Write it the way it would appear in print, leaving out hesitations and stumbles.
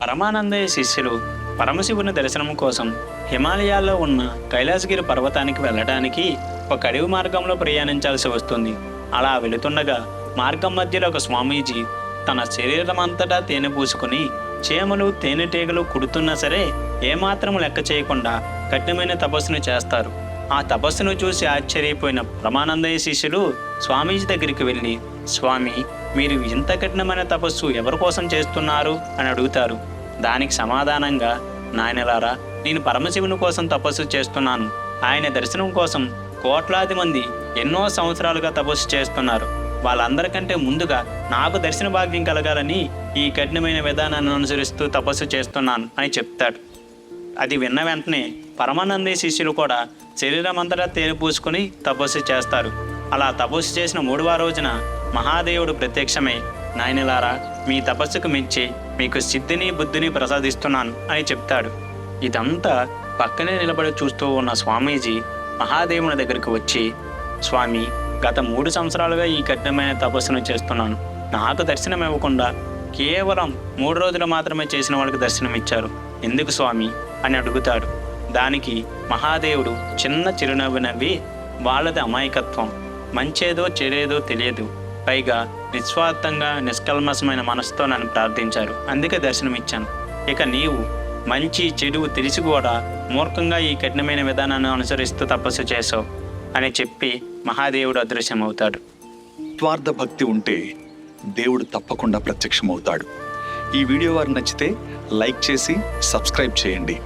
పరమానందయ్య శిష్యులు పరమశివుని దర్శనం కోసం హిమాలయాల్లో ఉన్న కైలాసగిరి పర్వతానికి వెళ్ళడానికి ఒక అడవి మార్గంలో ప్రయాణించాల్సి వస్తుంది. అలా వెళుతుండగా మార్గం మధ్యలో ఒక స్వామీజీ తన శరీరమంతటా తేనె పూసుకుని చీమలు తేనెటీగలు కుడుతున్నా సరే ఏమాత్రం లెక్క చేయకుండా కఠినమైన తపస్సును చేస్తారు. ఆ తపస్సును చూసి ఆశ్చర్యపోయిన పరమానందయ్య శిష్యులు స్వామీజీ దగ్గరికి వెళ్ళి, స్వామి, మీరు ఇంత కఠినమైన తపస్సు ఎవరి కోసం చేస్తున్నారు అని అడుగుతారు. దానికి సమాధానంగా, నాయనలారా, నేను పరమశివుని కోసం తపస్సు చేస్తున్నాను. ఆయన దర్శనం కోసం కోట్లాది మంది ఎన్నో సంవత్సరాలుగా తపస్సు చేస్తున్నారు. వాళ్ళందరికంటే ముందుగా నాకు దర్శన భాగ్యం కలగాలని ఈ కఠినమైన విధానాన్ని అనుసరిస్తూ తపస్సు చేస్తున్నాను అని చెప్తాడు. అది విన్న వెంటనే పరమానందయ్య శిష్యులు కూడా శరీరం అంతటా తేనె పూసుకొని తపస్సు చేస్తారు. అలా తపస్సు చేసిన 3వ రోజున మహాదేవుడు ప్రత్యక్షమై, నాయనలారా, మీ తపస్సుకు మెచ్చి మీకు సిద్ధిని బుద్ధిని ప్రసాదిస్తున్నాను అని చెప్తాడు. ఇదంతా పక్కనే నిలబడి చూస్తూ ఉన్న స్వామీజీ మహాదేవుని దగ్గరికి వచ్చి, స్వామి, గత 3 సంవత్సరాలుగా ఈ కఠినమైన తపస్సును చేస్తున్నాను. నాకు దర్శనం ఇవ్వకుండా కేవలం 3 రోజులు మాత్రమే చేసిన వాళ్ళకి దర్శనం ఇచ్చారు. ఎందుకు స్వామి అని అడుగుతాడు. దానికి మహాదేవుడు చిన్న చిరునవ్వు నవ్వి, వాళ్ళది అమాయకత్వం, మంచేదో చెడేదో తెలియదు, పైగా నిస్వార్థంగా నిష్కల్మషమైన మనసుతో నన్ను ప్రార్థించారు, అందుకే దర్శనమిచ్చాను. ఇక నీవు మంచి చెడు తెలిసి కూడా మూర్ఖంగా ఈ కఠినమైన విధానాన్ని అనుసరిస్తూ తపస్సు చేసావు అని చెప్పి మహాదేవుడు అదృశ్యమవుతాడు. స్వార్థ భక్తి ఉంటే దేవుడు తప్పకుండా ప్రత్యక్షమవుతాడు. ఈ వీడియో వారికి నచ్చితే లైక్ చేసి సబ్స్క్రైబ్ చేయండి.